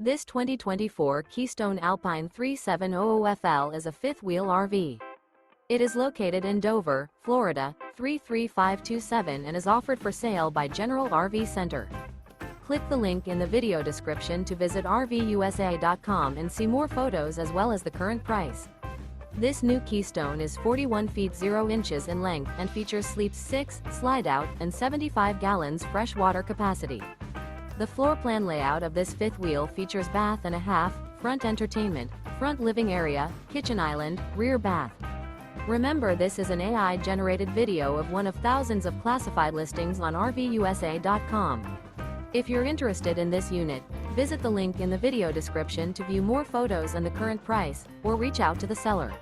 This 2024 Keystone Alpine 3700FL is a fifth-wheel RV. It is located in Dover, Florida, 33527 and is offered for sale by General RV Center. Click the link in the video description to visit RVUSA.com and see more photos as well as the current price. This new Keystone is 41 feet 0 inches in length and features sleeps 6, slide-out, and 75 gallons fresh water capacity. The floor plan layout of this fifth wheel features bath and a half, front entertainment, front living area, kitchen island, rear bath. Remember, this is an AI-generated video of one of thousands of classified listings on RVUSA.com. If you're interested in this unit, visit the link in the video description to view more photos and the current price, or reach out to the seller.